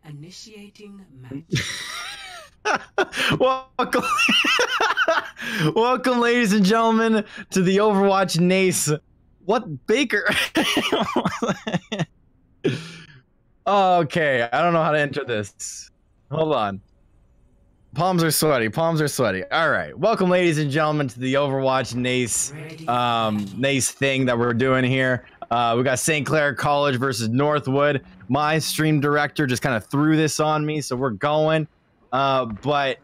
Initiating match. Welcome, welcome, ladies and gentlemen, to the Overwatch NACE. What Baker? Okay, I don't know how to enter this. Hold on. Palms are sweaty. Palms are sweaty. All right, welcome, ladies and gentlemen, to the Overwatch NACE NACE thing that we're doing here. We got St. Clair College versus Northwood. My stream director just kind of threw this on me, so we're going. But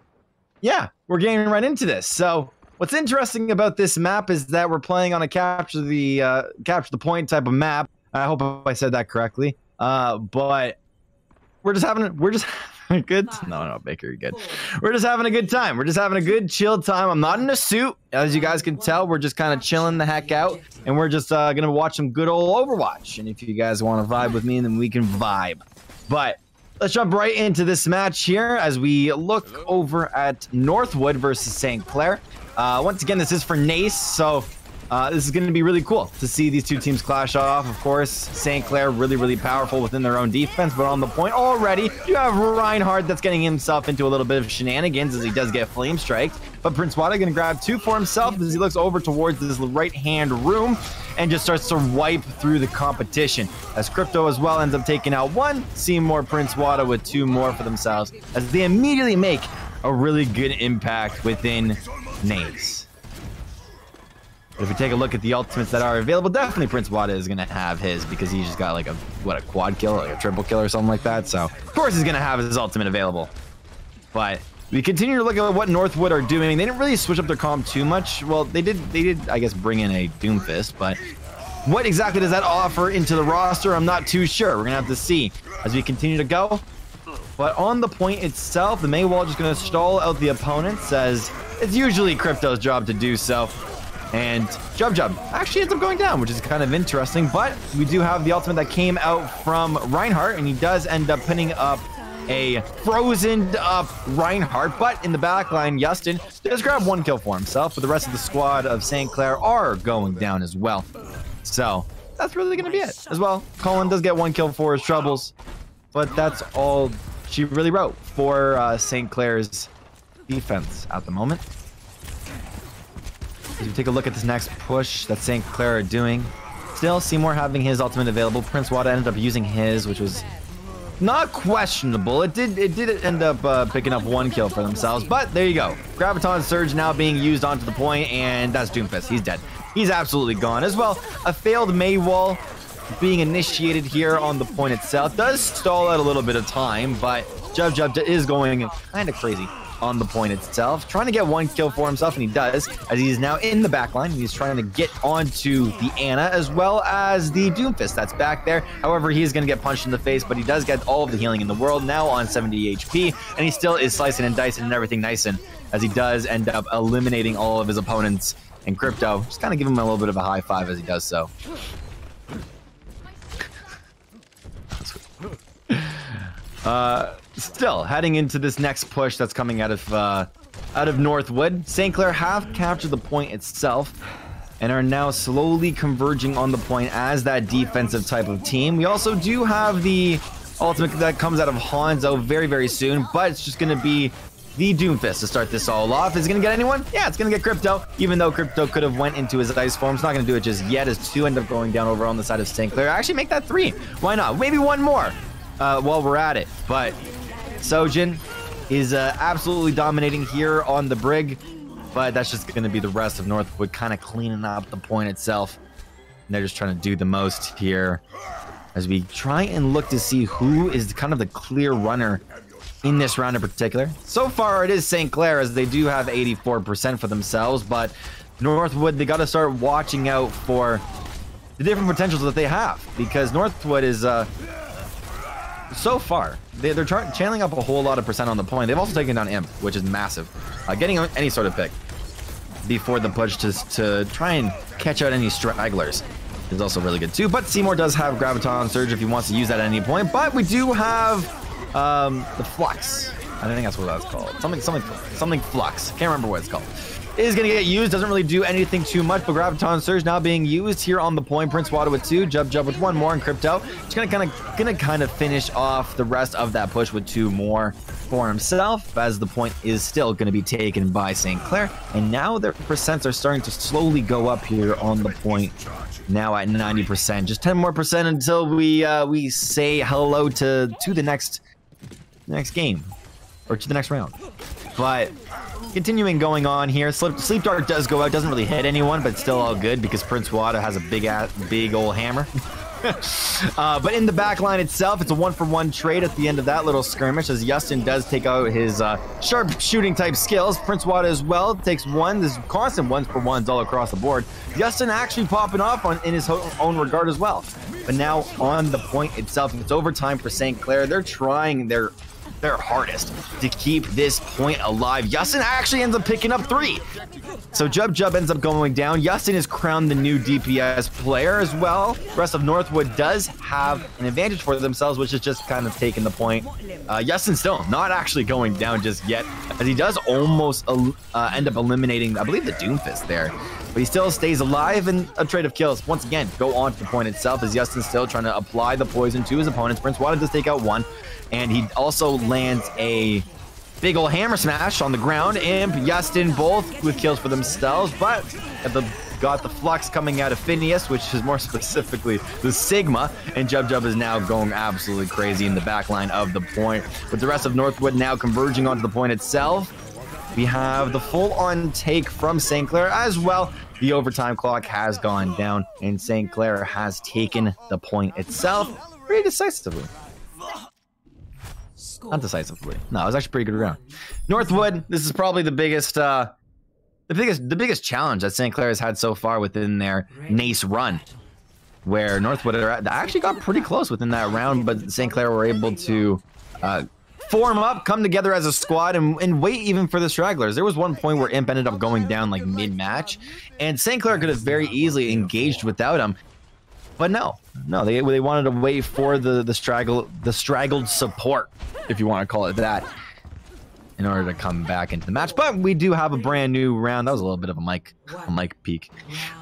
yeah, we're getting right into this. So what's interesting about this map is that we're playing on a capture the point type of map. I hope I said that correctly. But we're just having a good. No, Baker, you're good. We're just having a good time. We're just having a good chill time. I'm not in a suit, as you guys can tell. We're just kind of chilling the heck out, and we're just gonna watch some good old Overwatch. And if you guys want to vibe with me, then we can vibe. But let's jump right into this match here as we look over at Northwood versus St. Clair. Once again, this is for NACE, so this is going to be really cool to see these two teams clash off. Of course, St. Clair really powerful within their own defense, but on the point already, you have Reinhardt that's getting himself into a little bit of shenanigans as he does get flame striked. But Prince Wada going to grab two for himself as he looks over towards this right-hand room and just starts to wipe through the competition. As Crypto as well ends up taking out one, Seymour Prince Wada with two more for themselves as they immediately make a really good impact within NACE. But if we take a look at the ultimates that are available, definitely Prince Wada is going to have his because he just got like a quad kill, like a triple kill or something like that. So of course he's going to have his ultimate available. But we continue to look at what Northwood are doing. They didn't really switch up their comp too much. Well, they did I guess bring in a Doomfist, but what exactly does that offer into the roster? I'm not too sure. We're going to have to see as we continue to go. But on the point itself, the Maywall just going to stall out the opponents as it's usually Crypto's job to do so. And Jub actually ends up going down, which is kind of interesting. But we do have the ultimate that came out from Reinhardt, and he does end up pinning up a frozen up Reinhardt. But in the backline, Justin does grab one kill for himself, but the rest of the squad of St. Clair are going down as well. So that's really going to be it as well. Colin does get one kill for his troubles, but that's all she really wrote for St. Clair's defense at the moment. As we take a look at this next push that St. Clair are doing, still Seymour having his ultimate available. Prince Wada ended up using his, which was not questionable. It did end up picking up one kill for themselves, but there you go. Graviton Surge now being used onto the point, and that's Doomfist. He's dead. He's absolutely gone as well. A failed Maywall being initiated here on the point itself does stall out a little bit of time, but Jub is going kind of crazy on the point itself, trying to get one kill for himself, and he does, as he's now in the backline. He's trying to get onto the Ana as well as the Doomfist that's back there. However, he is going to get punched in the face, but he does get all of the healing in the world now on 70 HP, and he still is slicing and dicing and everything nicing as he does end up eliminating all of his opponents. And Crypto just kind of give him a little bit of a high five as he does so. Still heading into this next push that's coming out of Northwood. St. Clair have captured the point itself and are now slowly converging on the point as that defensive type of team. We also do have the ultimate that comes out of Hanzo very soon, but it's just going to be the Doomfist to start this all off. Is it going to get anyone? Yeah, it's going to get Crypto, even though Crypto could have went into his ice form. It's not going to do it just yet as two end up going down over on the side of St. Clair. Actually make that three. Why not? Maybe one more while we're at it. But Sojin is absolutely dominating here on the Brig, but that's just going to be the rest of Northwood kind of cleaning up the point itself. And they're just trying to do the most here as we try and look to see who is kind of the clear runner in this round in particular. So far, it is St. Clair, as they do have 84% for themselves, but Northwood, they got to start watching out for the different potentials that they have, because Northwood is so far they're channeling up a whole lot of percent on the point. They've also taken down Imp, which is massive. Getting any sort of pick before the push to try and catch out any stragglers is also really good too. But Seymour does have Graviton Surge if he wants to use that at any point. But we do have the Flux. I think that's what that's called. Something Flux. Can't remember what it's called. is going to get used. Doesn't really do anything too much, but Graviton Surge now being used here on the point. Prince Wada with 2, Jub with 1 more, and Crypto just gonna kind of finish off the rest of that push with 2 more for himself, as the point is still going to be taken by St. Clair. And now their percents are starting to slowly go up here on the point, now at 90%. Just 10 more percent until we say hello to the next game, or to the next round. But continuing going on here, Sleep Dart does go out, doesn't really hit anyone, but still all good because Prince Wada has a big old hammer. But in the back line itself, it's a 1-for-1 trade at the end of that little skirmish, as Justin does take out his sharp shooting type skills. Prince Wada as well takes 1. There's constant 1-for-1s all across the board. Justin actually popping off in his own regard as well. But now on the point itself, it's overtime for St. Clair. They're trying their hardest to keep this point alive. Justin actually ends up picking up 3. So Jub ends up going down. Justin is crowned the new DPS player as well. The rest of Northwood does have an advantage for themselves, which is just kind of taking the point. Justin still not actually going down just yet, as he does almost end up eliminating, I believe, the Doomfist there. But he still stays alive, and a trade of kills once again go on to the point itself, as Justin still trying to apply the poison to his opponents. Prince Wada does take out 1, and he also lands a big ol' hammer smash on the ground. Imp, Justin, both with kills for themselves, but got the flux coming out of Phineas, which is more specifically the Sigma, and Jub is now going absolutely crazy in the back line of the point. With the rest of Northwood now converging onto the point itself, we have the full-on take from St. Clair as well. The overtime clock has gone down, and St. Clair has taken the point itself pretty decisively. Not decisively. No, it was actually pretty good round. Northwood, this is probably the biggest challenge that St. Clair has had so far within their NACE run, where Northwood actually got pretty close within that round, but St. Clair were able to form up, come together as a squad, and wait even for the stragglers. There was one point where Imp ended up going down like mid-match, and St. Clair could have very easily engaged without him. But no, they wanted to wait for the straggled support, if you want to call it that, in order to come back into the match. But we do have a brand new round. That was a little bit of a mic peek.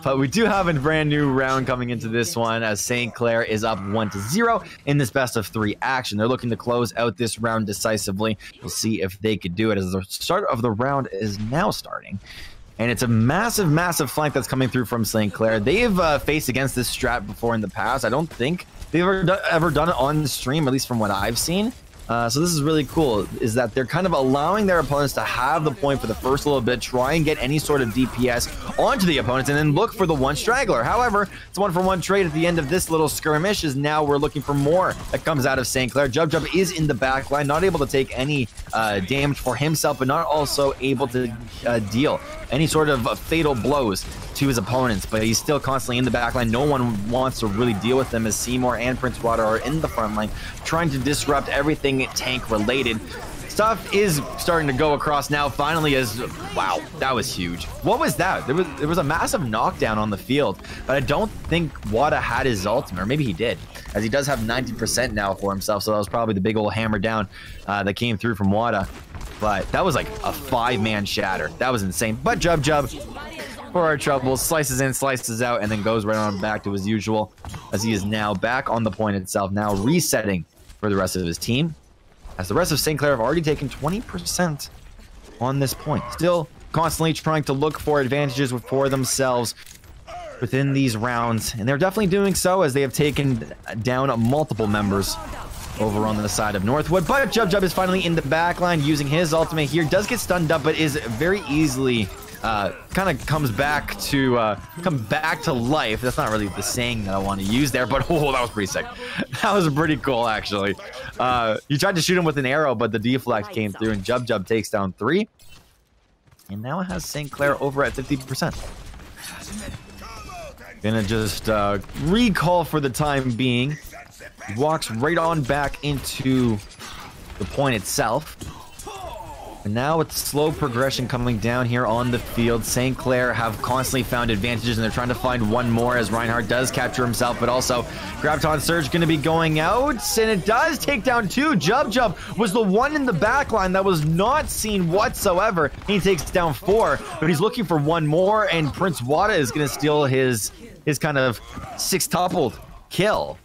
But we do have a brand new round coming into this one, as St. Clair is up 1-0 in this best of 3 action. They're looking to close out this round decisively. We'll see if they could do it, as the start of the round is now starting. And it's a massive flank that's coming through from St. Clair. They've faced against this strat before in the past. I don't think they've ever done it on the stream, at least from what I've seen. So this is really cool, is that they're kind of allowing their opponents to have the point for the first little bit, try and get any sort of DPS onto the opponents, and then look for the 1 straggler. However, it's a 1-for-1 trade at the end of this little skirmish, as now we're looking for more that comes out of St. Clair. Jub is in the back line, not able to take any damage for himself, but not also able to deal any sort of fatal blows to his opponents, but he's still constantly in the back line. No one wants to really deal with him, as Seymour and Prince Wada are in the front line, trying to disrupt everything tank related. Stuff is starting to go across now, finally, as wow, that was huge. What was that? There was a massive knockdown on the field, but I don't think Wada had his ultimate, or maybe he did, as he does have 90% now for himself, so that was probably the big old hammer down that came through from Wada. But that was like a 5-man shatter. That was insane. But Jub, for our troubles, slices in, slices out, and then goes right on back to his usual, as he is now back on the point itself, now resetting for the rest of his team, as the rest of St. Clair have already taken 20% on this point. Still constantly trying to look for advantages for themselves within these rounds, and they're definitely doing so, as they have taken down multiple members over on the side of Northwood. But Jub is finally in the back line using his ultimate here. Does get stunned up, but is very easily kind of comes back to life. That's not really the saying that I want to use there, but oh, that was pretty sick. That was pretty cool, actually. You tried to shoot him with an arrow, but the deflect came through, and Jub takes down 3. And now it has St. Clair over at 50%. Gonna just recall for the time being. Walks right on back into the point itself. And now with slow progression coming down here on the field, St. Clair have constantly found advantages, and they're trying to find one more as Reinhardt does capture himself, but also Graviton Surge going to be going out, and it does take down two. Jub was the one in the back line that was not seen whatsoever. He takes down 4, but he's looking for one more, and Prince Wada is going to steal his kind of six-tupled kill.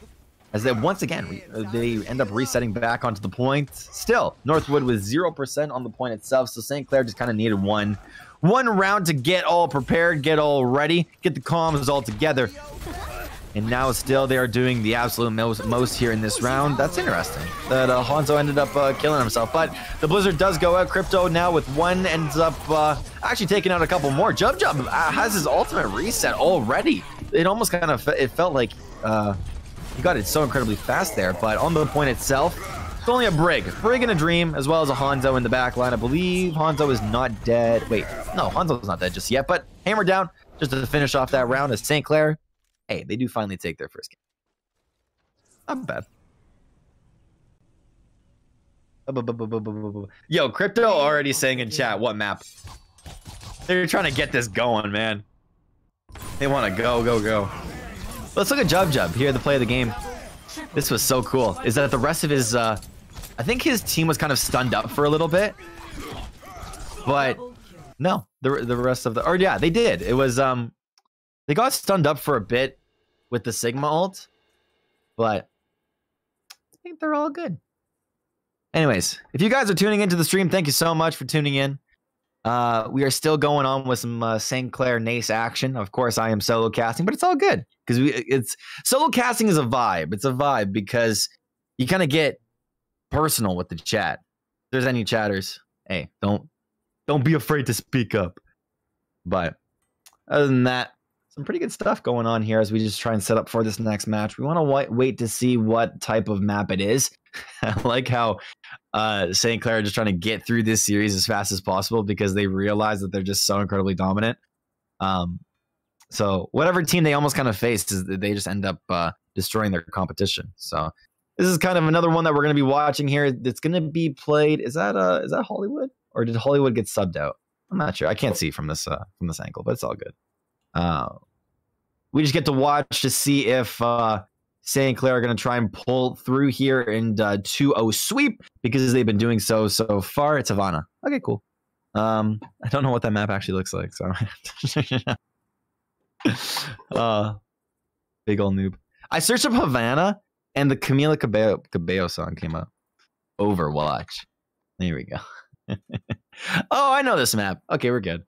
As they once again, they end up resetting back onto the point. Still, Northwood with 0% on the point itself, so St. Clair just kind of needed one round to get all prepared, get all ready, get the comms all together. And now still they are doing the absolute most here in this round. That's interesting that Hanzo ended up killing himself. But the Blizzard does go out. Crypto now with 1 ends up actually taking out a couple more. Jub has his ultimate reset already. It almost kind of, it felt like... he got it so incredibly fast there, but on the point itself, it's only a Brig and a Dream, as well as a Hanzo in the back line. I believe Hanzo is not dead. Wait, no, Hanzo's not dead just yet, but hammer down just to finish off that round as St. Clair, hey, they do finally take their first game. Not bad. Yo, Crypto already saying in chat, what map? They're trying to get this going, man. They want to go. Let's look at Jub here, the play of the game. This was so cool. Is that the rest of his, I think his team was kind of stunned up for a little bit. But no, the rest of the, or yeah, they did. It was, they got stunned up for a bit with the Sigma ult. But I think they're all good. Anyways, if you guys are tuning into the stream, thank you so much for tuning in. We are still going on with some St. Clair NACE action. Of course, I am solo casting, but it's all good because it's solo casting is a vibe. It's a vibe because you kind of get personal with the chat. If there's any chatters, hey, don't be afraid to speak up. But other than that, some pretty good stuff going on here as we just try and set up for this next match. We want to wait to see what type of map it is. I like how St. Clair are just trying to get through this series as fast as possible because they realize that they're just so incredibly dominant. So whatever team they almost kind of faced, is they just end up destroying their competition. So this is kind of another one that we're going to be watching here. It's going to be played. Is that Hollywood, or did Hollywood get subbed out? I'm not sure. I can't see from this angle, but it's all good. We just get to watch to see if St. Clair are going to try and pull through here and 2-0 sweep because they've been doing so far. It's Havana. Okay, cool. I don't know what that map actually looks like, so big old noob. I searched up Havana and the Camila Cabello song came up. Overwatch. There we go. Oh, I know this map. Okay, we're good.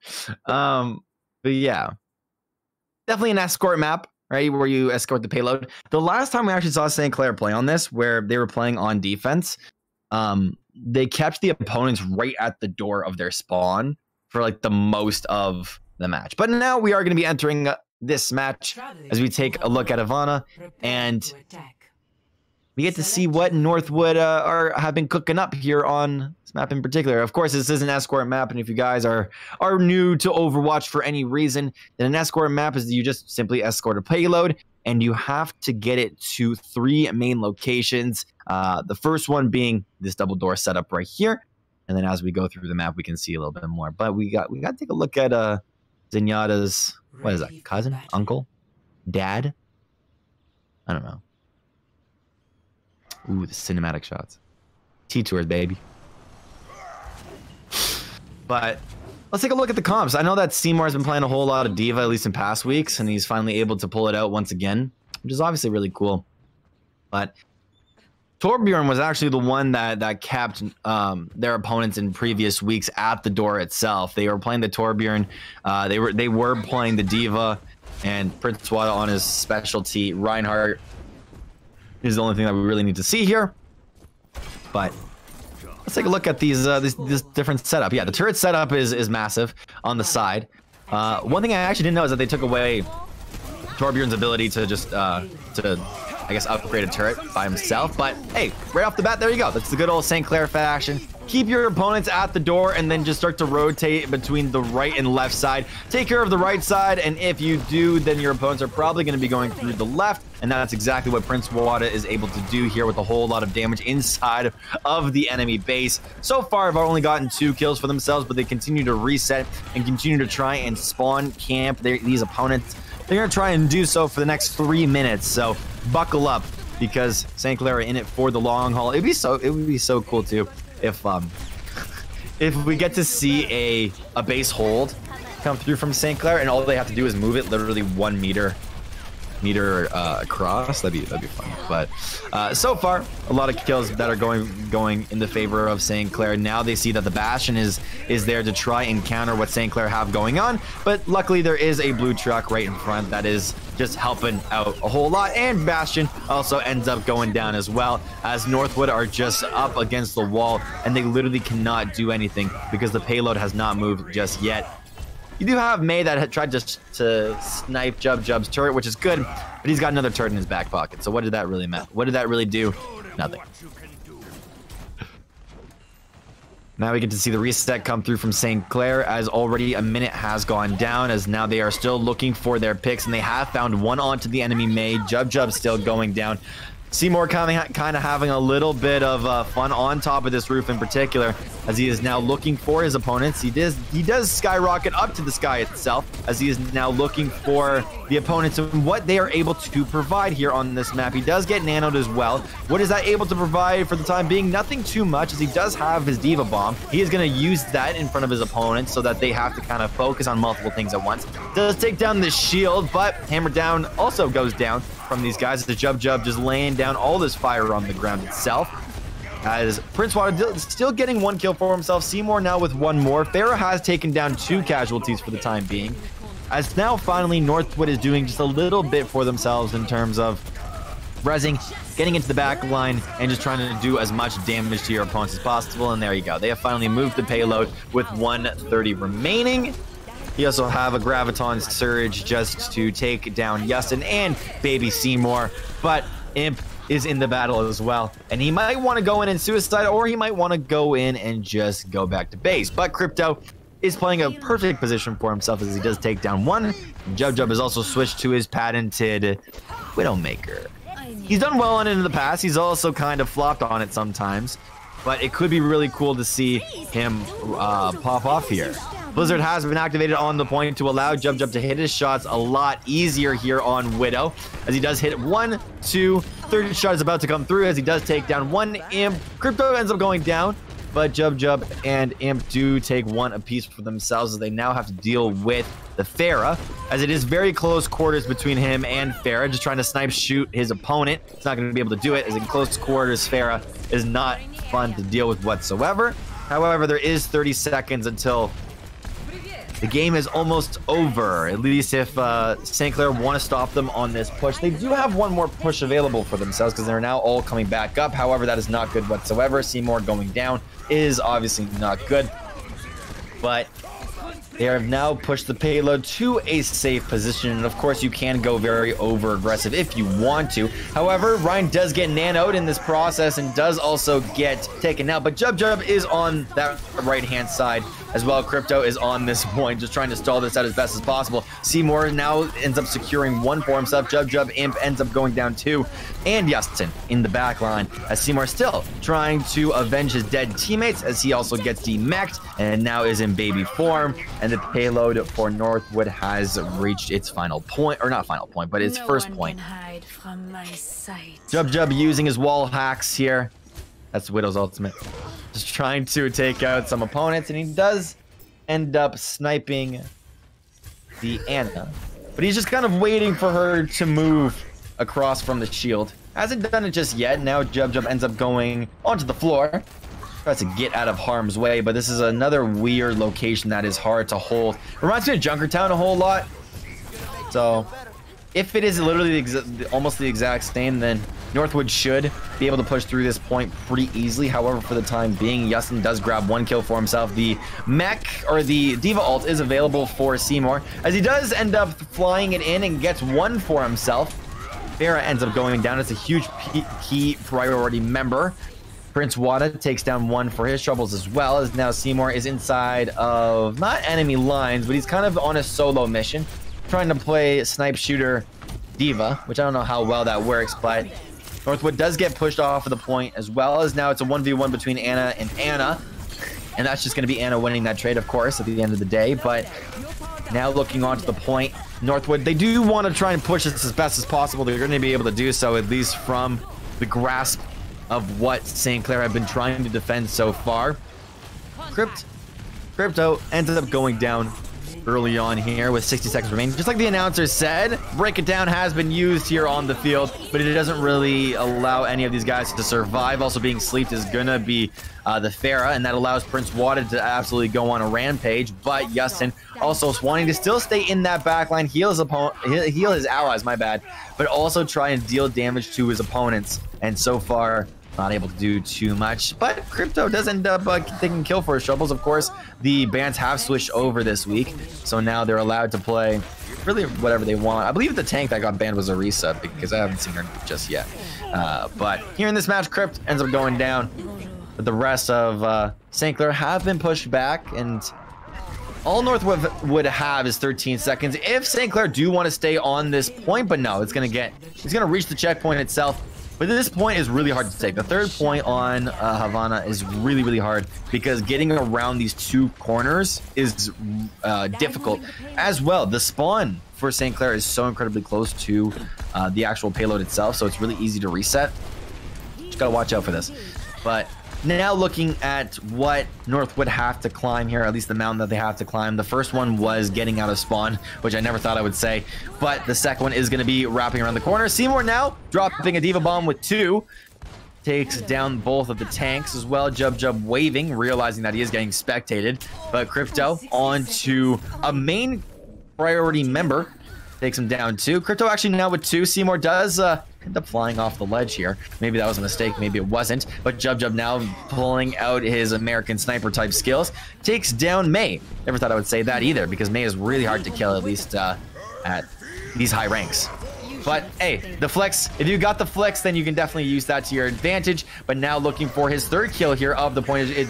But yeah, definitely an escort map, right? Where you escort the payload. The last time we actually saw St. Clair play on this, where they were playing on defense, they kept the opponents right at the door of their spawn for like the most of the match. But now we are going to be entering this match as we take a look at Havana, and we get to see what Northwood have been cooking up here on this map in particular. Of course, this is an escort map, and if you guys are new to Overwatch for any reason, then an escort map is you just simply escort a payload, and you have to get it to 3 main locations. The first one being this double door setup right here, and then as we go through the map, we can see a little bit more. But we got to take a look at Zenyatta's, what is that, cousin, uncle, dad? I don't know. Ooh, the cinematic shots. T-Tours, baby. But let's take a look at the comps. I know that Seymour has been playing a whole lot of D.Va, at least in past weeks, and he's finally able to pull it out once again, which is obviously really cool. But Torbjorn was actually the one that kept their opponents in previous weeks at the door itself. They were playing the Torbjorn. They were playing the D.Va, and Prince Wada on his specialty. Reinhardt is the only thing that we really need to see here. But let's take a look at these this different setup. Yeah, the turret setup is massive on the side. One thing I actually didn't know is that they took away Torbjorn's ability to just to I guess, upgraded turret by himself. But hey, right off the bat, there you go. That's the good old St. Clair fashion. Keep your opponents at the door and then just start to rotate between the right and left side. Take care of the right side, and if you do, then your opponents are probably going to be going through the left, and that's exactly what Prince Wada is able to do here with a whole lot of damage inside of the enemy base. So far, I've only gotten 2 kills for themselves, but they continue to reset and continue to try and spawn camp these opponents. They're going to try and do so for the next 3 minutes, so buckle up, because St. Clair are in it for the long haul. It would be so cool too if we get to see a base hold come through from St. Clair and all they have to do is move it literally 1 meter across. That'd be fun. But so far, a lot of kills that are going in the favor of St. Clair. Now they see that the Bastion is there to try and counter what St. Clair have going on, but luckily there is a blue truck right in front that is just helping out a whole lot, and Bastion also ends up going down as well, as Northwood are just up against the wall and they literally cannot do anything because the payload has not moved just yet. You do have May that had tried to snipe Jub's turret, which is good, but he's got another turret in his back pocket. So what did that really matter? What did that really do? Nothing. Now we get to see the reset come through from St. Clair, as already a minute has gone down, as now they are still looking for their picks, and they have found one onto the enemy May. Jub still going down. Seymour kind of having a little bit of fun on top of this roof in particular, as he is now looking for his opponents. He does skyrocket up to the sky itself, as he is now looking for the opponents and what they are able to provide here on this map. He does get nanoed as well. What is that able to provide for the time being? Nothing too much, as he does have his Diva Bomb. He is going to use that in front of his opponents so that they have to kind of focus on multiple things at once. Does take down the shield, but Hammer Down also goes down from these guys. The Jub just laying down all this fire on the ground itself, as Prince Wada still getting 1 kill for himself. Seymour now with 1 more. Farah has taken down 2 casualties for the time being, as now finally Northwood is doing just a little bit for themselves in terms of rezzing, getting into the back line, and just trying to do as much damage to your opponents as possible. And there you go. They have finally moved the payload with 130 remaining. You also have a Graviton Surge just to take down Justin and Baby Seymour, but Imp is in the battle as well, and he might want to go in and suicide, or he might want to go in and just go back to base. But Crypto is playing a perfect position for himself, as he does take down 1. Jub has also switched to his patented Widowmaker. He's done well on it in the past. He's also kind of flopped on it sometimes, but it could be really cool to see him pop off here. Blizzard has been activated on the point to allow Jub to hit his shots a lot easier here on Widow, as he does hit 1, 2, third shot is about to come through, as he does take down 1 Imp. Crypto ends up going down, but Jub and Imp do take 1 apiece for themselves, as they now have to deal with the Farah, as it is very close quarters between him and Farah, just trying to snipe shoot his opponent. It's not going to be able to do it, as in close quarters Farah is not fun to deal with whatsoever. However, there is 30 seconds until the game is almost over, at least if St. Clair want to stop them on this push. They do have 1 more push available for themselves, because they're now all coming back up. However, that is not good whatsoever. Seymour going down is obviously not good, but they have now pushed the payload to a safe position, and of course you can go very over aggressive if you want to. However, Ryan does get nanoed in this process and does also get taken out, but Jub is on that right hand side as well. Crypto is on this point, just trying to stall this out as best as possible. Seymour now ends up securing 1 for himself. Jub Imp ends up going down 2, and Justin in the back line, as Seymour still trying to avenge his dead teammates, as he also gets demech'd and now is in baby form. And the payload for Northwood has reached its final point, or not final point, but its first point. Jub using his wall hacks here. That's Widow's ultimate. Just trying to take out some opponents, and he does end up sniping the Anna. But he's just kind of waiting for her to move across from the shield. Hasn't done it just yet. Now Jub ends up going onto the floor. Tries to get out of harm's way, but this is another weird location that is hard to hold. Reminds me of Junkertown a whole lot. So if it is literally almost the exact same, then Northwood should be able to push through this point pretty easily. However, for the time being, Justin does grab 1 kill for himself. The mech, or the Diva ult, is available for Seymour, as he does end up flying it in and gets 1 for himself. Farah ends up going down. It's a huge key priority member. Prince Wada takes down one for his troubles as well, as now Seymour is inside of, not enemy lines, but he's kind of on a solo mission, trying to play snipe shooter diva, which I don't know how well that works, but Northwood does get pushed off of the point, as well as now it's a 1v1 between Anna and Anna, and that's just going to be Anna winning that trade, of course, at the end of the day. But now looking onto the point, Northwood, they do want to try and push this as best as possible. They're going to be able to do so, at least from the grasp of what St. Clair have been trying to defend so far. Crypto ended up going down early on here with 60 seconds remaining. Just like the announcer said, break it down has been used here on the field, but it doesn't really allow any of these guys to survive. Also being sleeped is gonna be the Farah, and that allows Prince Wada to absolutely go on a rampage. But Justin also wanting to still stay in that backline, heal his allies, my bad, but also try and deal damage to his opponents. And so far, not able to do too much, but Crypto does end up taking kill for his troubles. Of course, the bans have switched over this week, so now they're allowed to play really whatever they want. I believe the tank that got banned was a reset, because I haven't seen her just yet. But here in this match, Crypt ends up going down, but the rest of St. Clair have been pushed back, and all Northwood would have is 13 seconds if St. Clair do want to stay on this point, but no, it's gonna reach the checkpoint itself. But this point is really hard to take. The third point on Havana is really, really hard, because getting around these two corners is difficult. As well, the spawn for St. Clair is so incredibly close to the actual payload itself, so it's really easy to reset. Just gotta watch out for this. But now looking at what North would have to climb here, at least the mountain that they have to climb. The first one was getting out of spawn, which I never thought I would say, but the second one is going to be wrapping around the corner. Seymour now dropping a diva bomb with 2. Takes down both of the tanks as well. Jub waving, realizing that he is getting spectated. But Crypto onto a main priority member. Takes him down 2. Crypto actually now with 2. Seymour does end up flying off the ledge here. Maybe that was a mistake, maybe it wasn't. But Jub now pulling out his American sniper type skills. Takes down May. Never thought I would say that either, because May is really hard to kill, at least at these high ranks. But hey, the flex, if you got the flex, then you can definitely use that to your advantage. But now looking for his third kill here of the point. It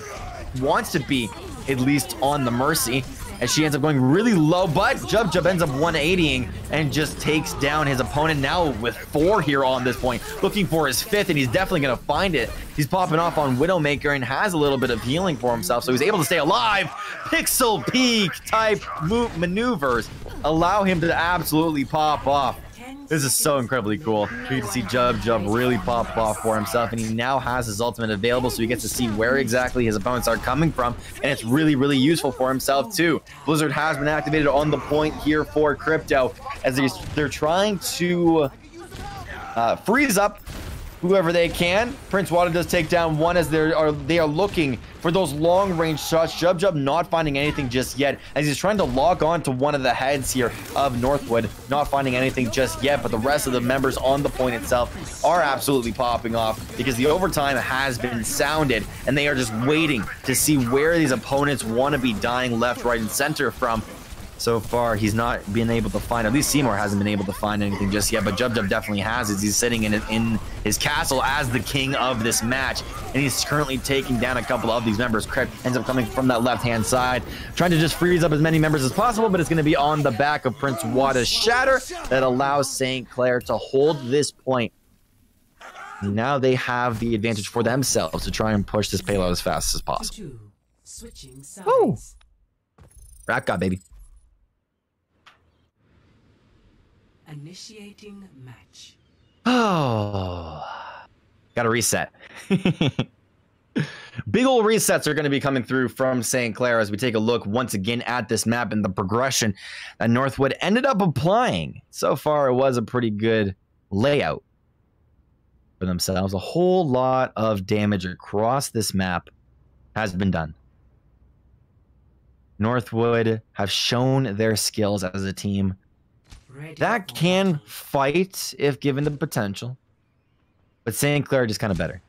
wants to be at least on the Mercy, as she ends up going really low, but Jub ends up 180ing and just takes down his opponent now with 4 here on this point. Looking for his 5th, and he's definitely going to find it. He's popping off on Widowmaker and has a little bit of healing for himself, so he's able to stay alive. Pixel peak type maneuvers allow him to absolutely pop off. This is so incredibly cool. You can see Jub really pop off for himself, and he now has his ultimate available, so he gets to see where exactly his opponents are coming from, and it's really, really useful for himself too. Blizzard has been activated on the point here for Crypto, as they're trying to freeze up whoever they can. Prince Wada does take down one, as they are looking for those long-range shots. Jub not finding anything just yet, as he's trying to log on to one of the heads here of Northwood, not finding anything just yet. But the rest of the members on the point itself are absolutely popping off, because the overtime has been sounded, and they are just waiting to see where these opponents want to be dying left, right, and center from. So far, he's not been able to find, at least Seymour hasn't been able to find anything just yet, but Jub definitely has, as he's sitting in his castle as the king of this match, and he's currently taking down a couple of these members. Crypt ends up coming from that left-hand side, trying to just freeze up as many members as possible, but it's going to be on the back of Prince Wada's Shatter that allows St. Clair to hold this point. Now they have the advantage for themselves to try and push this payload as fast as possible. Woo! Rat God, baby. Initiating match. Oh, gotta reset. Big ol' resets are going to be coming through from St. Clair as we take a look once again at this map and the progression that Northwood ended up applying. So far, it was a pretty good layout for themselves. A whole lot of damage across this map has been done. Northwood have shown their skills as a team that can fight if given the potential, but St. Clair just kind of better.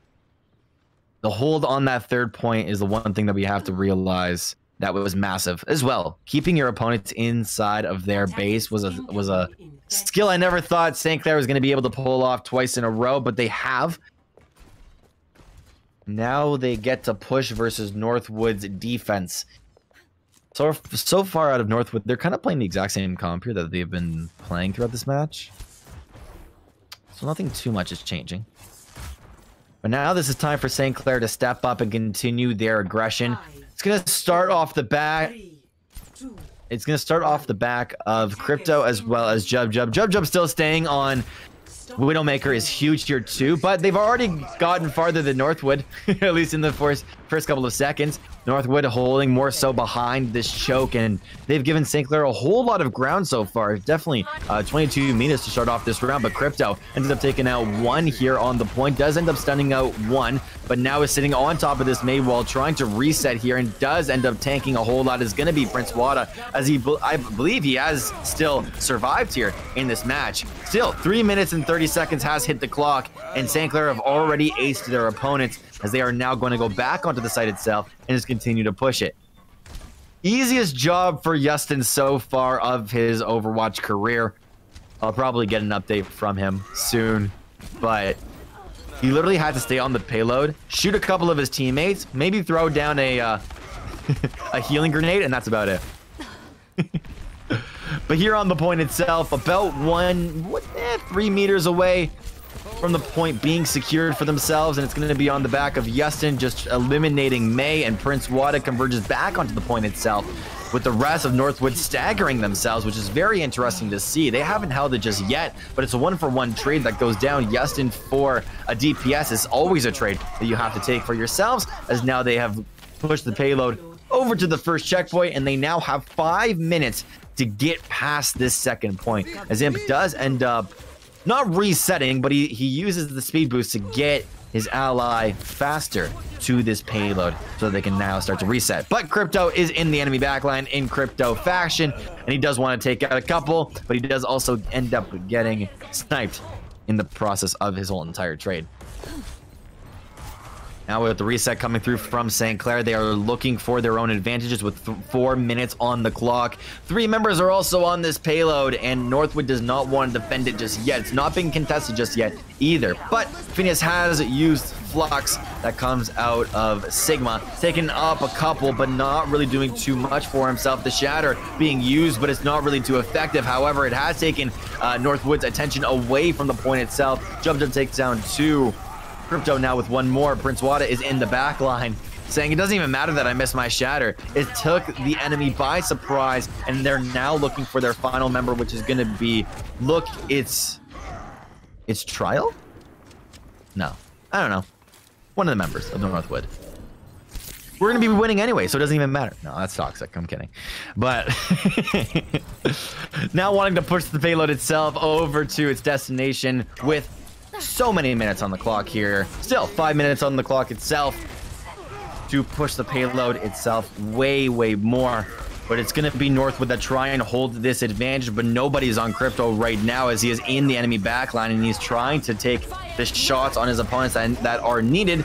The hold on that third point is the one thing that we have to realize That was massive as well. Keeping your opponents inside of their base was a skill I never thought St. Clair was going to be able to pull off twice in a row, but they have. Now they get to push versus Northwood's defense. So far out of Northwood, they're kind of playing the exact same comp here that they've been playing throughout this match. So nothing too much is changing. But now this is time for St. Clair to step up and continue their aggression. It's going to start off the back. It's going to start off the back of Crypto as well as Jub. Jub still staying on Widowmaker is huge here too, but they've already gotten farther than Northwood, at least in the first couple of seconds. Northwood holding more so behind this choke, and they've given St. Clair a whole lot of ground so far. Definitely 22 meters to start off this round, but Crypto ends up taking out one here on the point, does end up stunning out one, but now is sitting on top of this Made wall, trying to reset here, and does end up tanking a whole lot. Is going to be Prince Wada, as I believe he has still survived here in this match. Still, 3 minutes and 30 seconds has hit the clock, and St. Clair have already aced their opponents, as they are now going to go back onto the site itself and just continue to push it. Easiest job for Justin so far of his Overwatch career. I'll probably get an update from him soon, but he literally had to stay on the payload, shoot a couple of his teammates, maybe throw down a a healing grenade, and that's about it. But here on the point itself, about 3 meters away from the point being secured for themselves, and it's going to be on the back of Justin, just eliminating May, and Prince Wada converges back onto the point itself, with the rest of Northwood staggering themselves, which is very interesting to see. They haven't held it just yet, but it's a 1-for-1 trade that goes down. Justin for a DPS is always a trade that you have to take for yourselves, as now they have pushed the payload over to the first checkpoint, and they now have 5 minutes to get past this second point, as Imp does end up not resetting, but he uses the speed boost to get his ally faster to this payload so they can now start to reset. But Crypto is in the enemy backline in Crypto fashion, and he does want to take out a couple, but he does also end up getting sniped in the process of his whole entire trade. Now with the reset coming through from St. Clair, they are looking for their own advantages with 4 minutes on the clock. 3 members are also on this payload, and Northwood does not want to defend it just yet. It's not being contested just yet either. But Phineas has used Flux that comes out of Sigma, taking up a couple, but not really doing too much for himself. The Shatter being used, but it's not really too effective. However, it has taken Northwood's attention away from the point itself. Jump takes down 2. Crypto now with 1 more. Prince Wada is in the back line, saying it doesn't even matter that I missed my Shatter. It took the enemy by surprise, and they're now looking for their final member, which is going to be, it's Trial? No, I don't know. One of the members of the Northwood. We're going to be winning anyway, so it doesn't even matter. No, that's toxic. I'm kidding. But now wanting to push the payload itself over to its destination with so many minutes on the clock here. Still 5 minutes on the clock itself to push the payload itself way more. But it's going to be Northwood that try and hold this advantage, but nobody's on Crypto right now, as he is in the enemy backline, and he's trying to take the shots on his opponents that are needed.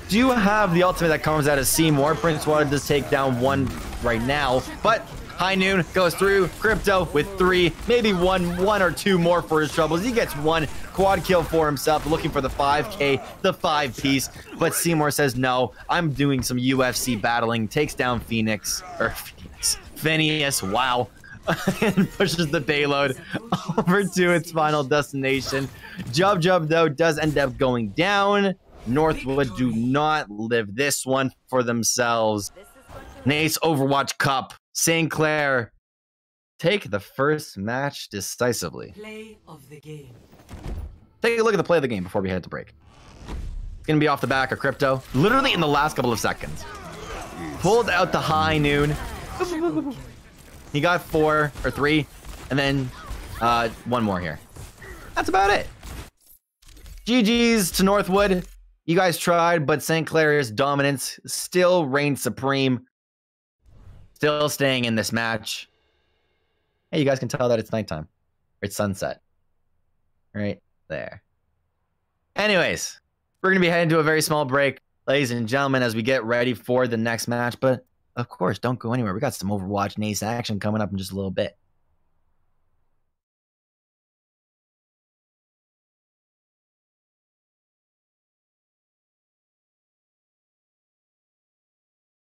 Do have the ultimate that comes out of Seymour. Prince Wada does take down 1 right now, but High Noon goes through. Crypto with 3, maybe one or 2 more for his troubles. He gets 1 quad kill for himself, looking for the 5K, the 5-piece. But Seymour says, no, I'm doing some UFC battling. Takes down Phineas, wow. And pushes the payload over to its final destination. Jub, though, does end up going down. Northwood do not live this one for themselves. NACE Overwatch Cup. St. Clair take the first match decisively. Play of the game. Take a look at the play of the game before we head to break. It's going to be off the back of Crypto, literally in the last couple of seconds. Pulled out the High Noon. He got 4 or 3, and then 1 more here. That's about it. GG's to Northwood. You guys tried, but St. Clair's dominance still reigns supreme. Still staying in this match. Hey, you guys can tell that it's nighttime. Or it's sunset. Right there. Anyways, we're going to be heading to a very small break, ladies and gentlemen, as we get ready for the next match. But of course, don't go anywhere. We got some Overwatch NACE action coming up in just a little bit.